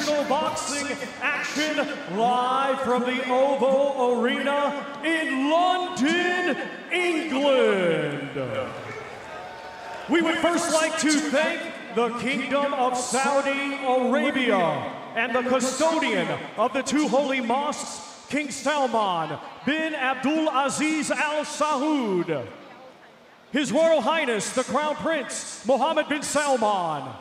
professional boxing action live from the Oval Arena in London, England. We would first like to thank the Kingdom of Saudi Arabia and the custodian of the two holy mosques, King Salman bin Abdul Aziz Al Saud, His Royal Highness the Crown Prince Mohammed bin Salman,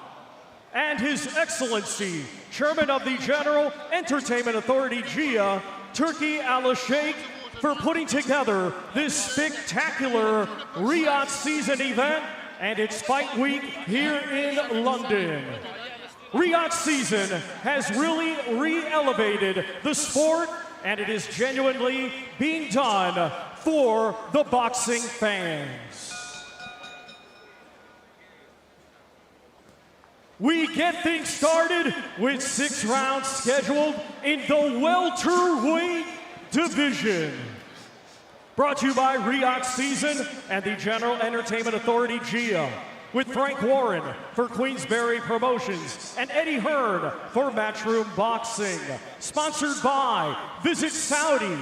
and His Excellency, Chairman of the General Entertainment Authority, GIA, Turki Al-Sheikh, for putting together this spectacular Riyadh season event and its fight week here in London. Riyadh season has really re-elevated the sport, and it is genuinely being done for the boxing fans. We get things started with 6 rounds scheduled in the welterweight division. Brought to you by Riyadh Season and the General Entertainment Authority, GIA, with Frank Warren for Queensberry Promotions and Eddie Hearn for Matchroom Boxing. Sponsored by Visit Saudi,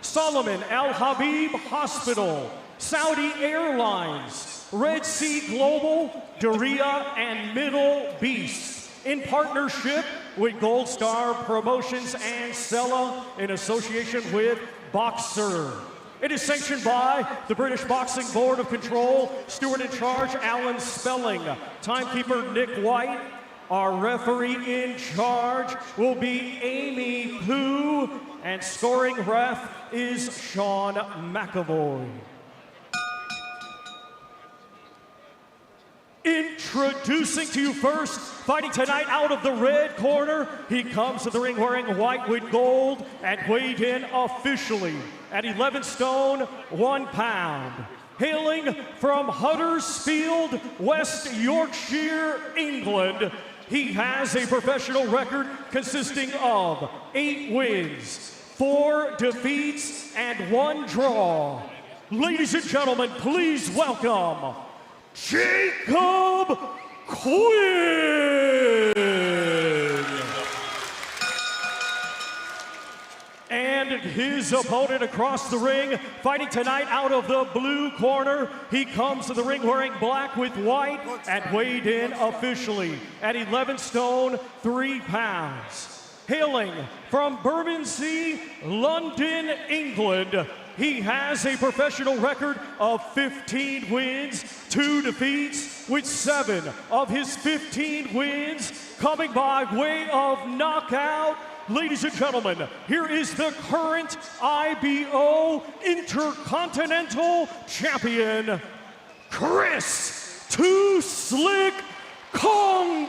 Solomon Al Habib Hospital, Saudi Airlines, Red Sea Global, Daria, and Middle Beast. In partnership with Gold Star Promotions and Sella in association with Boxer. It is sanctioned by the British Boxing Board of Control, steward in charge Alan Spelling, timekeeper Nick White. Our referee in charge will be Amy Pooh, and scoring ref is Sean McAvoy. Introducing to you first, fighting tonight out of the red corner, he comes to the ring wearing white with gold and weighed in officially at 11 stone, 1 pound. Hailing from Huddersfield, West Yorkshire, England, he has a professional record consisting of 8 wins, 4 defeats, and 1 draw. Ladies and gentlemen, please welcome Jacob Quinn. And his opponent across the ring, fighting tonight out of the blue corner. He comes to the ring wearing black with white and weighed in officially at 11 stone, 3 pounds. Hailing from Bermondsey, London, England, he has a professional record of 15 wins, 2 defeats, with 7 of his 15 wins coming by way of knockout. Ladies and gentlemen, here is the current IBO Intercontinental Champion, Chris Too Slick Kongo.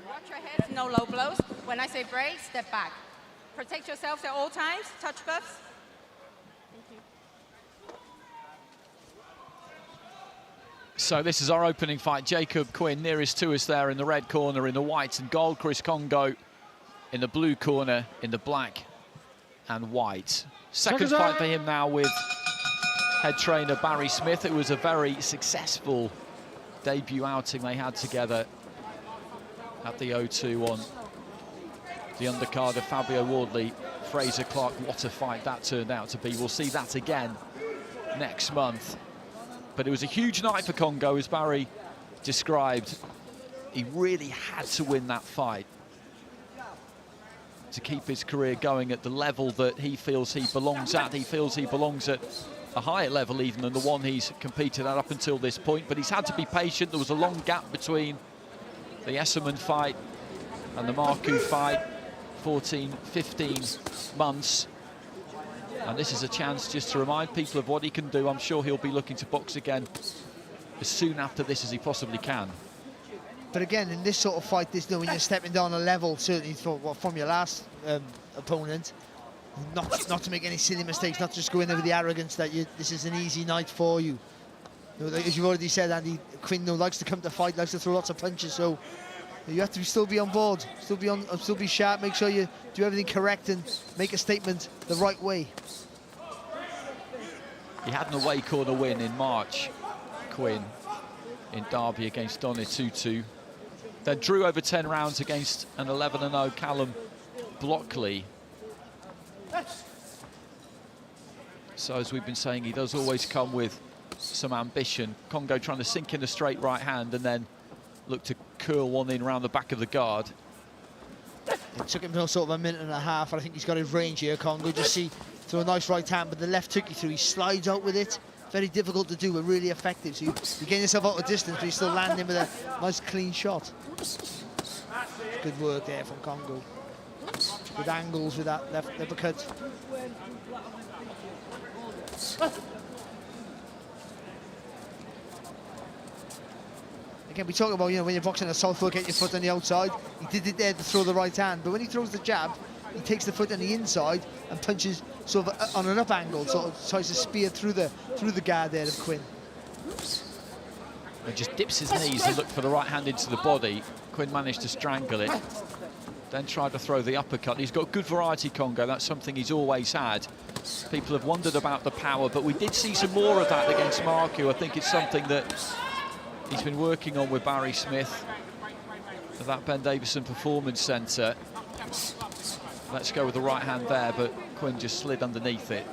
Watch your heads, no low blows. When I say break, step back. Protect yourselves at all times. Touch cuffs. Thank you. So this is our opening fight. Jacob Quinn nearest to us there in the red corner in the white and gold. Chris Kongo in the blue corner in the black and white. Second fight for him now with head trainer Barry Smith. It was a very successful debut outing they had together at the O2 on the undercard of Fabio Wardley, Fraser Clark. What a fight that turned out to be. We'll see that again next month. But it was a huge night for Kongo, as Barry described. He really had to win that fight to keep his career going at the level that he feels he belongs at. He feels he belongs at a higher level even than the one he's competed at up until this point. But he's had to be patient. There was a long gap between the Esserman fight and the Marku fight, 14, 15 months. And this is a chance just to remind people of what he can do. I'm sure he'll be looking to box again as soon after this as he possibly can. But again, in this sort of fight, there's no when you're stepping down a level, certainly from your last opponent, not to make any silly mistakes, not just go in there with the arrogance that this is an easy night for you. As you've already said, Andy, Quinn likes to come to fight, likes to throw lots of punches, so you have to still be on board, still be sharp, make sure you do everything correct and make a statement the right way. He had an away corner win in March, Quinn, in Derby against Donitutu. Then drew over 10 rounds against an 11-0 Callum Blockley. So as we've been saying, he does always come with some ambition. Kongo trying to sink in a straight right hand and then look to curl one in around the back of the guard. It took him sort of a minute and a half, and I think he's got his range here, Kongo. Just see, throw a nice right hand, but the left took you through. He slides out with it. Very difficult to do, but really effective. So you get yourself out of distance, but you still landing with a nice clean shot. Good work there from Kongo. Good angles with that left uppercut. Again, we talk about, you know, when you're boxing a southpaw, get your foot on the outside. He did it there to throw the right hand, but when he throws the jab, he takes the foot on the inside and punches sort of on an up angle, sort of tries to spear through the guard there of Quinn. And just dips his knees and look for the right hand into the body. Quinn managed to strangle it, then tried to throw the uppercut. He's got good variety, Kongo. That's something he's always had. People have wondered about the power, but we did see some more of that against Marku. I think it's something that he's been working on with Barry Smith at that Ben Davison Performance Centre. Let's go with the right hand there, but Quinn just slid underneath it.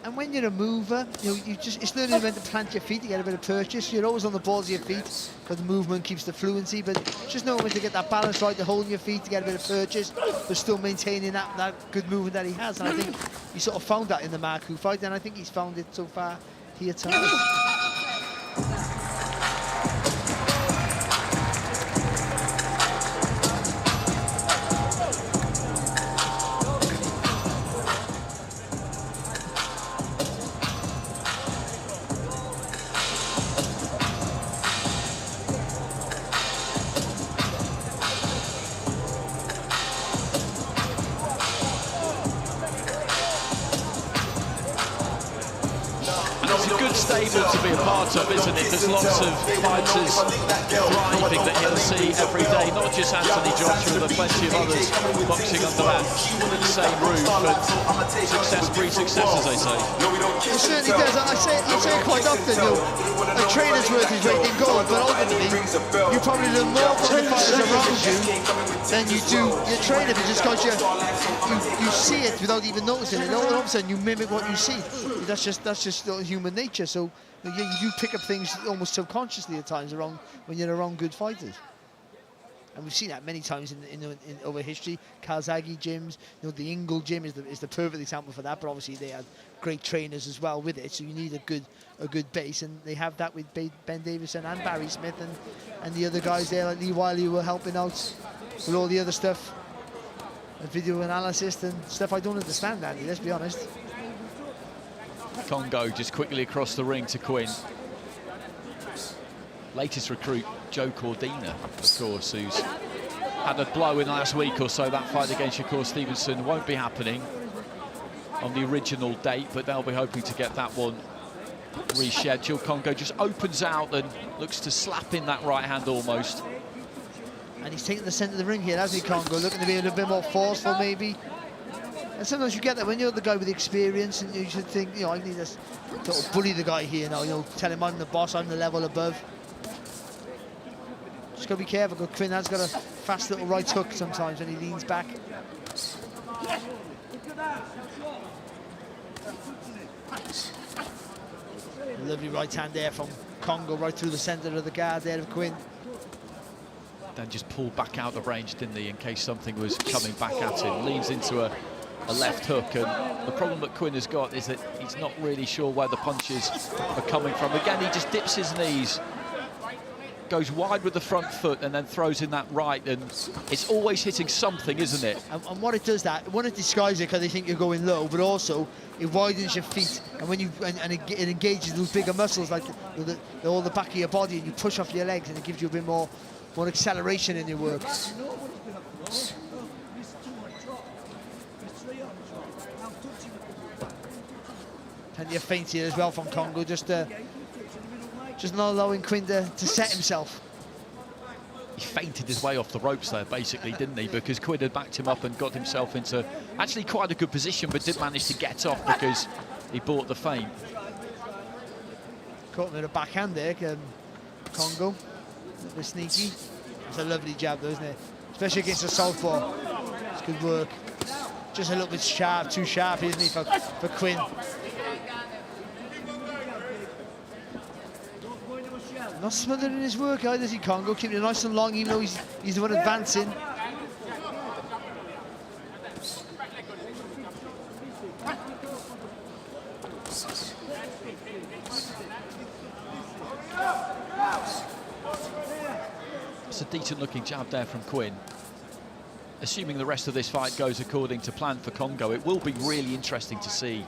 And when you're a mover, you know, it's learning when to plant your feet to get a bit of purchase. You're always on the balls of your feet because the movement keeps the fluency, but just knowing when to get that balance right, to holding your feet to get a bit of purchase, but still maintaining that good movement that he has. And I think he sort of found that in the Marku fight, and I think he's found it so far here tonight. Stable to be a part of, isn't it? There's lots of fighters thriving that he'll see every day, not just Anthony Joshua, but plenty of others boxing under that same roof. But success breeds success, as they say. It certainly does. I say it quite often, you know, a trainer's worth his weight in gold, but ultimately you probably learn more from the fighters around you than you do your trainer, just because you see it without even noticing it. All of a sudden you mimic what you see. That's just human nature. So you do pick up things almost subconsciously at times when you're around good fighters. And we've seen that many times in over history. Calzaghe gyms, you know, the Ingle gym is the perfect example for that. But obviously they had great trainers as well with it. So you need a good base, and they have that with Ben Davison and Barry Smith and the other guys there like Lee Wiley, who were helping out with all the other stuff, and video analysis and stuff I don't understand, Andy. Let's be honest. Kongo just quickly across the ring to Quinn. Latest recruit, Joe Cordina, of course, who's had a blow in the last week or so. That fight against Shakur Stevenson won't be happening on the original date, but they'll be hoping to get that one rescheduled. Kongo just opens out and looks to slap in that right hand almost. And he's taking the centre of the ring here, hasn't he, Kongo? Looking to be a little bit more forceful, maybe. And sometimes you get that when you're the guy with the experience, and you should think, you know, I need to sort of bully the guy here now, you know, tell him I'm the boss, I'm the level above. Just got to be careful, because Quinn has got a fast little right hook sometimes when he leans back. Lovely right hand there from Kongo, right through the centre of the guard there of Quinn. Then just pulled back out of range, didn't he, in case something was coming back at him. Leans into a left hook, and the problem that Quinn has got is that he's not really sure where the punches are coming from. Again, he just dips his knees, goes wide with the front foot, and then throws in that right, and it's always hitting something, isn't it? And what it does, that one, it disguises it because they think you're going low, but also it widens your feet, and when it engages those bigger muscles, like all the back of your body, and you push off your legs, and it gives you a bit more acceleration in your work. Plenty of feints here as well from Kongo, just not allowing Quinn to set himself. He fainted his way off the ropes there, basically, didn't he? Because Quinn had backed him up and got himself into actually quite a good position, but did manage to get off because he bought the feint. Caught him with a backhand there, Kongo. A little bit sneaky. It's a lovely jab though, isn't it? Especially against a southpaw. It's good work. Just a little bit sharp, too sharp, isn't he, for Quinn? Not smothering his work either, is he, Kongo? Keeping it nice and long, even though he's the one advancing. It's a decent-looking jab there from Quinn. Assuming the rest of this fight goes according to plan for Kongo, it will be really interesting to see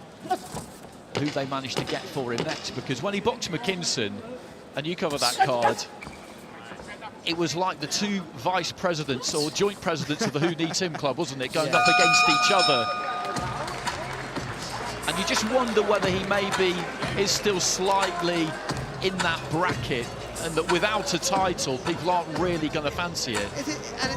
who they manage to get for him next, because when he boxed McKinson, and you cover that card, it was like the two vice presidents or joint presidents of the Who Needs Him club, wasn't it, going up against each other. And you just wonder whether he maybe is still slightly in that bracket, and that without a title, people aren't really going to fancy it.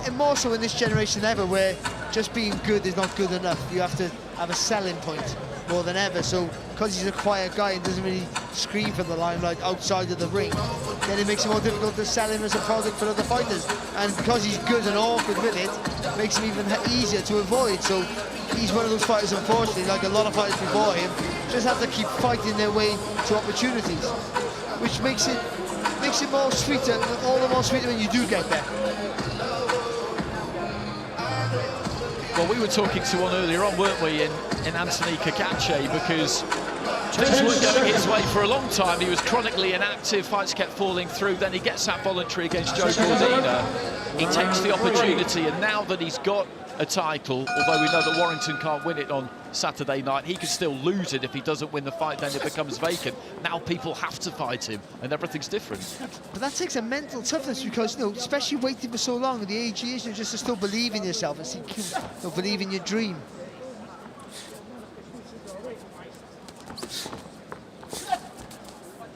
And more so in this generation than ever, where just being good is not good enough. You have to have a selling point more than ever. So because he's a quiet guy and doesn't really scream from the limelight outside of the ring, then it makes it more difficult to sell him as a product for other fighters. And because he's good and awkward with it, makes him even easier to avoid. So he's one of those fighters, unfortunately, like a lot of fighters before him, just have to keep fighting their way to opportunities, which makes it more sweeter, all the more sweeter when you do get there. Well, we were talking to one earlier on, weren't we, in Anthony Kakache, because things weren't going his way for a long time. He was chronically inactive, fights kept falling through, then he gets that voluntary against Joe Cordina. He takes the opportunity, and now that he's got a title, although we know that Warrington can't win it on Saturday night, he can still lose it if he doesn't win the fight, then it becomes vacant. Now people have to fight him, and everything's different. But that takes a mental toughness, because, you know, especially waiting for so long at the age he is, you just to still believe in yourself and believe in your dream.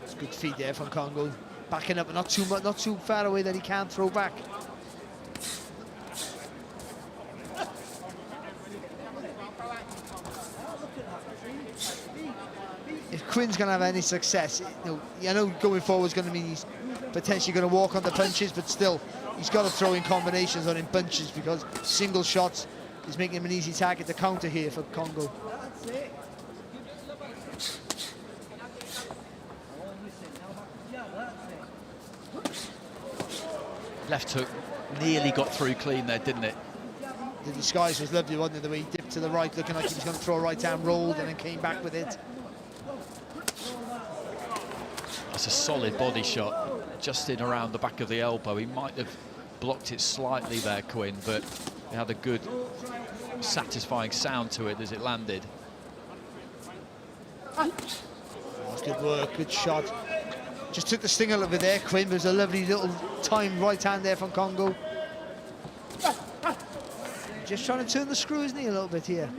It's good feed there from Kongo, backing up, but not too far away that he can't throw back. If Quinn's going to have any success, I know going forward is going to mean he's potentially going to walk on the punches, but still, he's got to throw in combinations on in bunches, because single shots is making him an easy target to counter here for Kongo. Left hook nearly got through clean there, didn't it? The disguise was lovely, wasn't it, the way he dipped to the right, looking like he was going to throw a right hand, rolled, and then came back with it. That's a solid body shot, just in around the back of the elbow. He might have blocked it slightly there, Quinn, but he had a good, satisfying sound to it as it landed. Oh, that's good work, good shot. Just took the sting out of it there, Quinn. There's a lovely little timed right hand there from Kongo. Just trying to turn the screw, isn't he, a little bit here?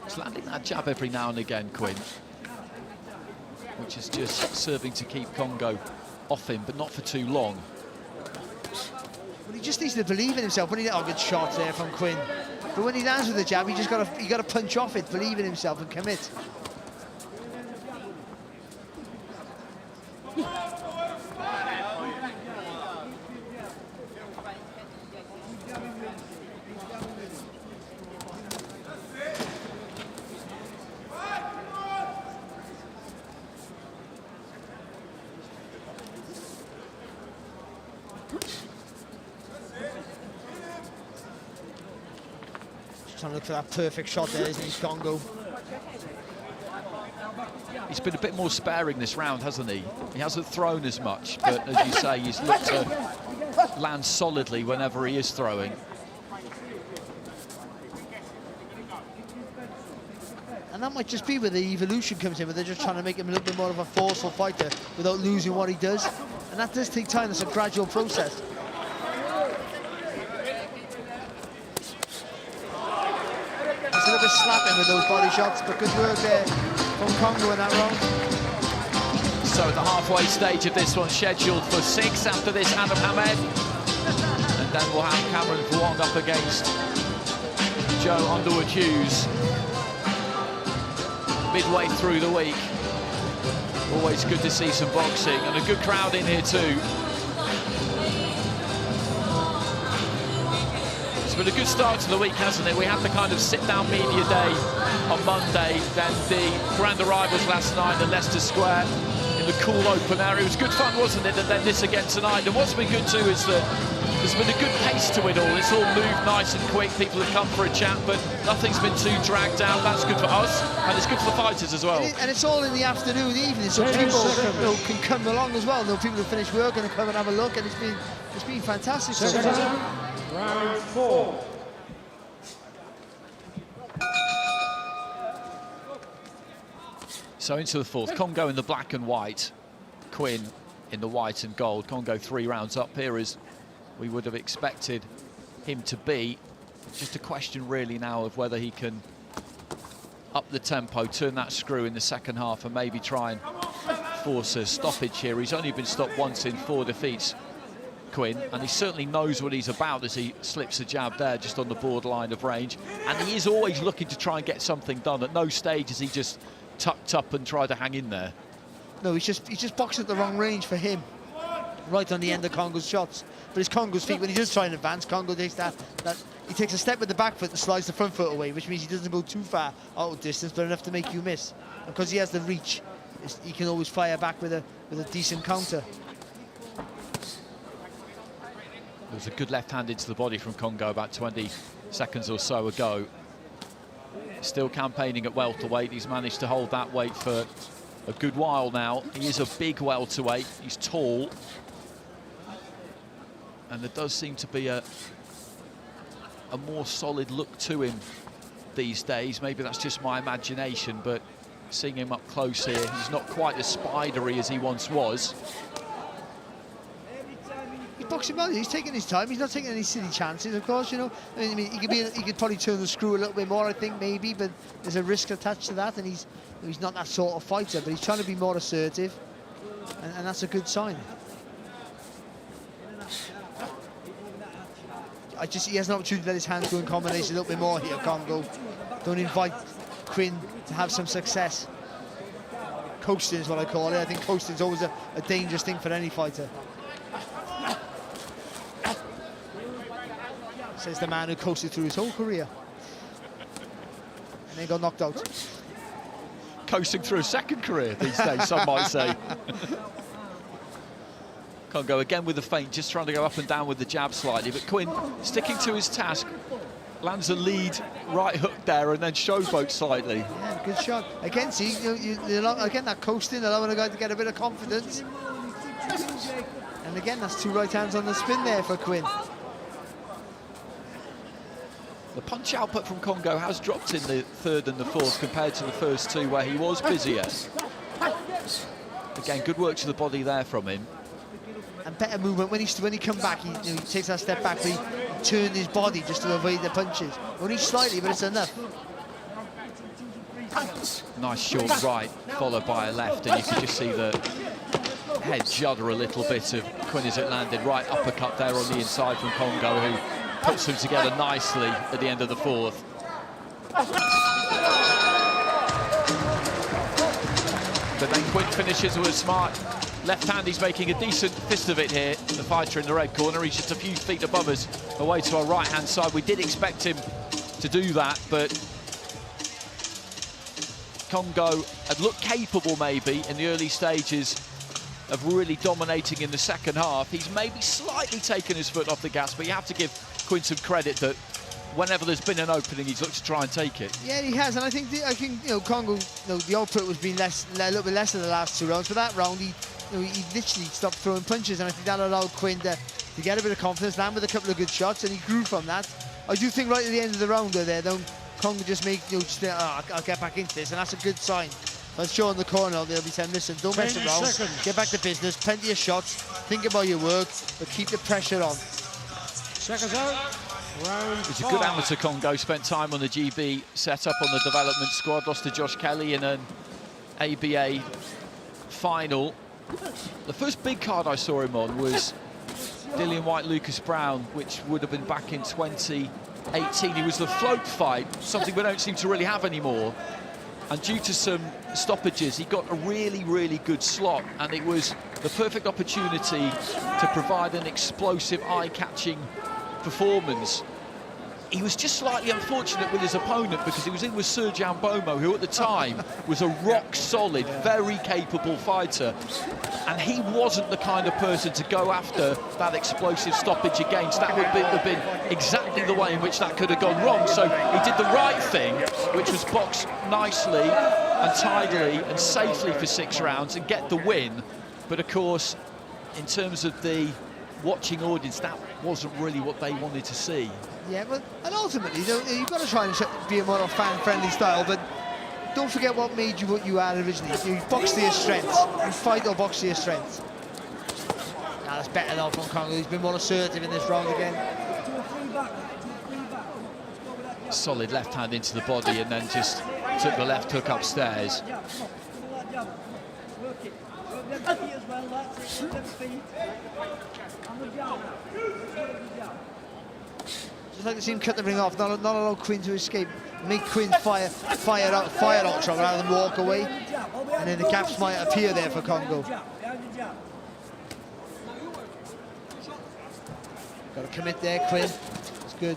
He's landing that jab every now and again, Quinn, which is just serving to keep Kongo off him, but not for too long. Well, he just needs to believe in himself. When good shot there from Quinn. But when he lands with the jab, he got to punch off it, believe in himself, and commit. Trying to look for that perfect shot there, isn't he, Kongo? He's been a bit more sparing this round, hasn't he? He hasn't thrown as much, but as you say, he's looked to land solidly whenever he is throwing. And that might just be where the evolution comes in, where they're just trying to make him a little bit more of a forceful fighter without losing what he does. And that does take time. It's a gradual process. Just a little bit slapping with those body shots, but good work there from Kongo in that round. So at the halfway stage of this one, scheduled for 6 after this, Adam Hamed. And then we'll have Cameron Vuong up against Joe Underwood-Hughes midway through the week. Always good to see some boxing, and a good crowd in here too. It's been a good start to the week, hasn't it? We had the kind of sit-down media day on Monday, then the grand arrivals last night at Leicester Square in the cool open air. It was good fun, wasn't it? And then this again tonight. And what's been good too is that there's been a good pace to it all. It's all moved nice and quick. People have come for a chat, but nothing's been too dragged out. That's good for us, and it's good for the fighters as well. And it's all in the afternoon, evening, so people can come along as well. People who finish work and come and have a look, and it's been fantastic. Round 4. So into the fourth, Kongo in the black and white, Quinn in the white and gold. Kongo 3 rounds up here as we would have expected him to be. Just a question really now of whether he can up the tempo, turn that screw in the second half and maybe try and force a stoppage here. He's only been stopped once in 4 defeats, Quinn, and he certainly knows what he's about as he slips a jab there just on the borderline of range. And he is always looking to try and get something done. At no stage is he just tucked up and tried to hang in there. No, he's just boxing at the wrong range for him, right on the end of Kongo's shots. But it's Kongo's feet. When he does try and advance, Kongo takes he takes a step with the back foot and slides the front foot away, which means he doesn't go too far out of distance, but enough to make you miss. And because he has the reach, he can always fire back with a decent counter. There was a good left hand into the body from Kongo about 20 seconds or so ago. Still campaigning at welterweight. He's managed to hold that weight for a good while now. He is a big welterweight. He's tall. And there does seem to be a more solid look to him these days. Maybe that's just my imagination, but seeing him up close here, he's not quite as spidery as he once was. He's boxing well. He's taking his time. He's not taking any silly chances, of course. You know, I mean, he could probably turn the screw a little bit more, I think, maybe, but there's a risk attached to that, and he's not that sort of fighter, but he's trying to be more assertive, and that's a good sign. He has an opportunity to let his hands go in combination a little bit more here, Kongo. Don't invite Quinn to have some success. Coasting is what I call it. I think coasting is always a dangerous thing for any fighter. Says the man who coasted through his whole career and then got knocked out. Coasting through a second career these days, some might say. Kongo again with the feint, just trying to go up and down with the jab slightly, but Quinn sticking to his task, lands a lead right hook there and then showboat slightly. Yeah, good shot. Again, see, again that coasting, allowing a guy to get a bit of confidence. And again, that's 2 right hands on the spin there for Quinn. The punch output from Kongo has dropped in the third and the fourth compared to the first 2 where he was busier. Again, good work to the body there from him. And better movement when he comes back. He takes that step back, but he turned his body just to avoid the punches. Only slightly, but it's enough. Nice short right, followed by a left, and you can just see the head judder a little bit of Quinn as it landed. Right uppercut there on the inside from Kongo, who puts them together nicely at the end of the fourth. But then Quinn finishes with a smart left hand. He's making a decent fist of it here, the fighter in the red corner. He's just a few feet above us, away to our right-hand side. We did expect him to do that, but Kongo had looked capable maybe in the early stages of really dominating in the second half. He's maybe slightly taken his foot off the gas, but you have to give Quinn some credit that whenever there's been an opening, he's looked to try and take it. Yeah, he has, and I think Kongo, the output was being a little bit less in the last 2 rounds. But that round, he literally stopped throwing punches, and I think that allowed Quinn to get a bit of confidence, land with a couple of good shots, and he grew from that. I do think right at the end of the round there, Kongo just make I'll get back into this, and that's a good sign. I'll show in the corner, they'll be saying, listen, don't mess around, get back to business, plenty of shots, think about your work, but keep the pressure on. Seconds out. He's a good amateur, Kongo. Spent time on the GB, set up on the development squad, lost to Josh Kelly in an ABA final. The first big card I saw him on was Dillian White, Lucas Brown, which would have been back in 2018. He was the float fight, something we don't seem to really have anymore. And due to some stoppages, he got a really, really good slot, and it was the perfect opportunity to provide an explosive, eye-catching performance. He was just slightly unfortunate with his opponent because he was in with Sergio Mbomo, who at the time was a rock-solid, very capable fighter. And he wasn't the kind of person to go after that explosive stoppage against. That would have been exactly the way in which that could have gone wrong. So he did the right thing, which was box nicely and tidily and safely for 6 rounds and get the win. But of course, in terms of the watching audience, that wasn't really what they wanted to see. Yeah, but and ultimately, you've got to try and be a more fan-friendly style, but don't forget what made you what you are originally. You box to your strengths. You fight or box to your strengths. Now that's better though from Kongo. He's been more assertive in this round again. Solid left hand into the body and then just took the left hook upstairs. Just like to see him cut the ring off, not allow Quinn to escape. Make Quinn fire out shot rather than walk away. And then the gaps might appear there for Kongo. Got to commit there, Quinn. It's good.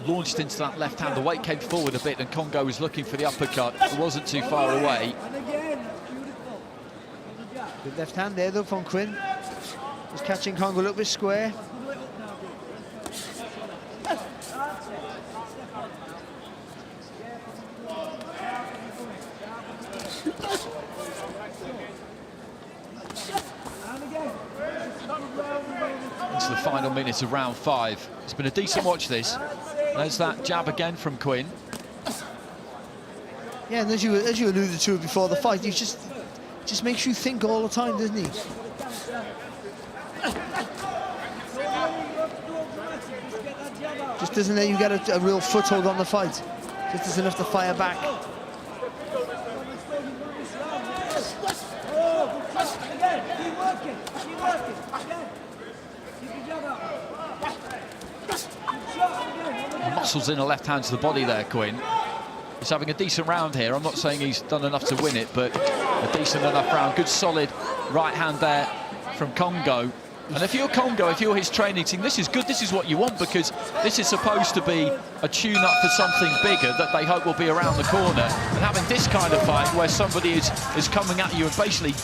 Launched into that left hand, the weight came forward a bit and Kongo was looking for the uppercut. It wasn't too far away. Good left hand there though from Quinn. Just catching Kongo a little bit square. Into the final minute of round 5. It's been a decent watch this. There's that jab again from Quinn. Yeah, and as you alluded to before the fight, he just makes you think all the time, doesn't he? Just doesn't let you get a real foothold on the fight. Just does enough to fire back. Muscles in a left hand to the body there, Quinn. He's having a decent round here. I'm not saying he's done enough to win it, but a decent enough round. Good solid right hand there from Kongo. And if you're Kongo, if you're his training team, this is good. This is what you want, because this is supposed to be a tune-up for something bigger that they hope will be around the corner. And having this kind of fight where somebody is coming at you and basically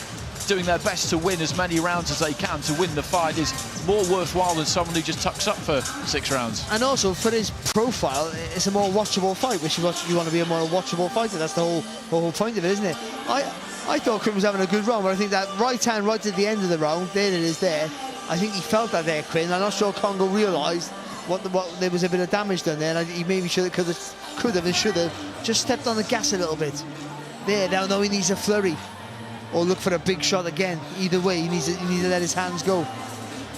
doing their best to win as many rounds as they can to win the fight is more worthwhile than someone who just tucks up for 6 rounds. And also for his profile, it's a more watchable fight, which you want to be a more watchable fighter. That's the whole point of it, isn't it? I thought Quinn was having a good round, but I think that right hand right at the end of the round, there it is there, I think he felt that there, Quinn. I'm not sure Kongo realised what there was a bit of damage done there, and he maybe could have and should have just stepped on the gas a little bit. There, now he needs a flurry or look for a big shot again. Either way, he needs to let his hands go.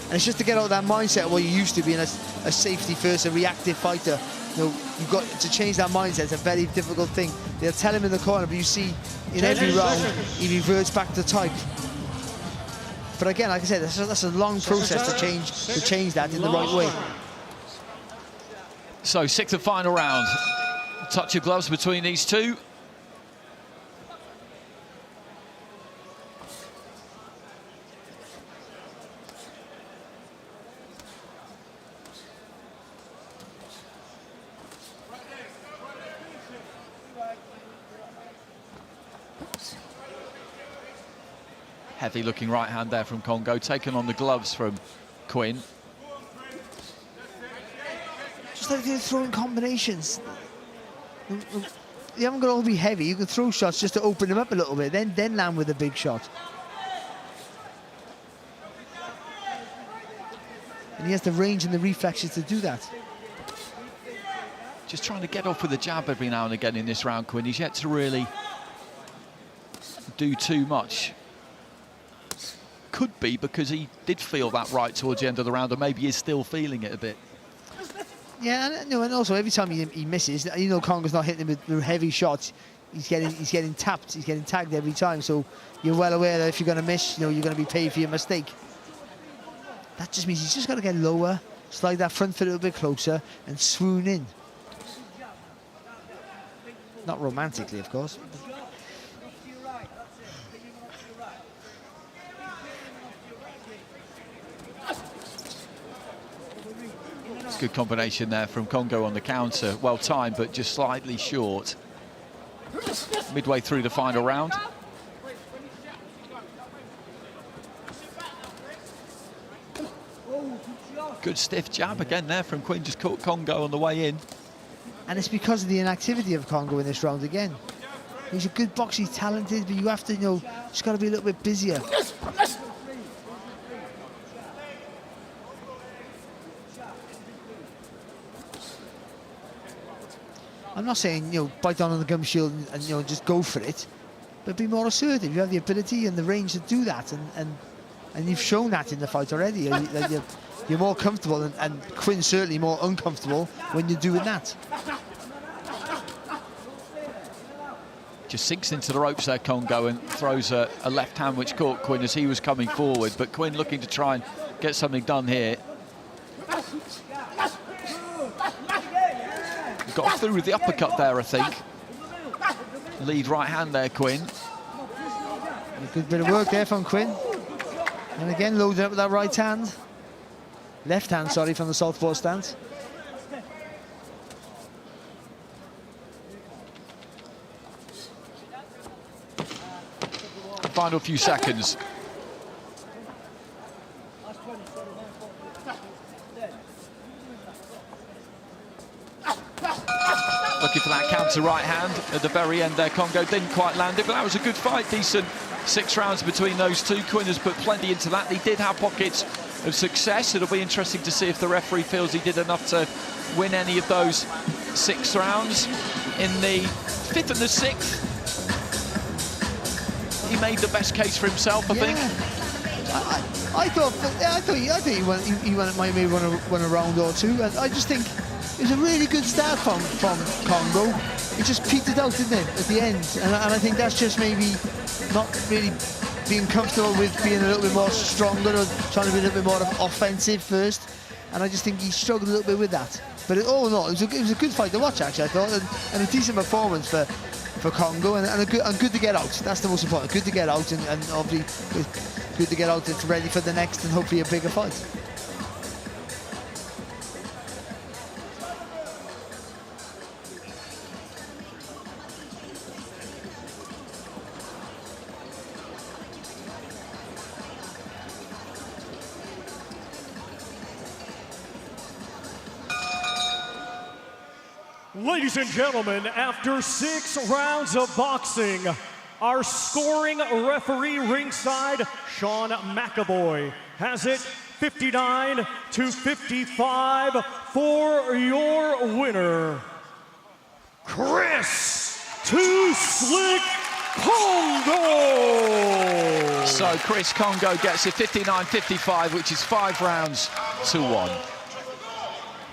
And it's just to get out of that mindset of what you used to being a safety first, a reactive fighter. You know, you've got to change that mindset. It's a very difficult thing. They'll tell him in the corner, but you see in every round he reverts back to type. But again, like I said, that's a long process to change that in the right way. So 6th and final round. Touch of gloves between these two. Heavy looking right hand there from Kongo, taken on the gloves from Quinn. Just like they're throwing combinations. You haven't got to all be heavy. You can throw shots just to open them up a little bit, then land with a big shot. And he has the range and the reflexes to do that. Just trying to get off with a jab every now and again in this round, Quinn. He's yet to really do too much. Could be because he did feel that right towards the end of the round, or maybe he's still feeling it a bit. Yeah, and also every time he misses, you know Kongo's not hitting him with heavy shots. he's getting tapped, he's getting tagged every time. So you're well aware that if you're going to miss, you know, you're going to be paid for your mistake. That just means he's just got to get lower, slide that front foot a little bit closer, and swoon in. Not romantically, of course. Good combination there from Kongo on the counter. Well timed, but just slightly short. Midway through the final round. Good stiff jab again there from Quinn, just caught Kongo on the way in. And it's because of the inactivity of Kongo in this round again. He's a good boxer, he's talented, but you have to, you know, just got to be a little bit busier. I'm not saying, you know, bite down on the gum shield and you know, just go for it, but be more assertive. You have the ability and the range to do that, and you've shown that in the fight already. You're more comfortable, and Quinn's certainly more uncomfortable when you're doing that. Just sinks into the ropes there, Kongo, and throws a left hand which caught Quinn as he was coming forward, but Quinn looking to try and get something done here. Got through with the uppercut there, I think. Lead right hand there, Quinn. A good bit of work there from Quinn. And again, loaded up with that right hand. Left hand, sorry, from the southpaw stance. Final few seconds. Looking for that counter right hand at the very end there. Kongo didn't quite land it, but that was a good fight. Decent 6 rounds between those two. Quinn has put plenty into that. He did have pockets of success. It'll be interesting to see if the referee feels he did enough to win any of those 6 rounds. In the 5th and the 6th, he made the best case for himself, I think. I thought he might maybe won a round or two. And I just think it was a really good start from Kongo. It just petered out, didn't it, at the end? And I think that's just maybe not really being comfortable with being a little bit more stronger or trying to be a little bit more offensive first. And I just think he struggled a little bit with that. But it was a good fight to watch, actually, I thought, and a decent performance for Kongo, and good to get out. That's the most important. Good to get out, and obviously good to get out. It's ready for the next and hopefully a bigger fight. Ladies and gentlemen, after 6 rounds of boxing, our scoring referee ringside, Sean McAvoy, has it 59-55 for your winner, Chris "Too Slick" Kongo. So Chris Kongo gets it 59-55, which is 5 rounds to 1.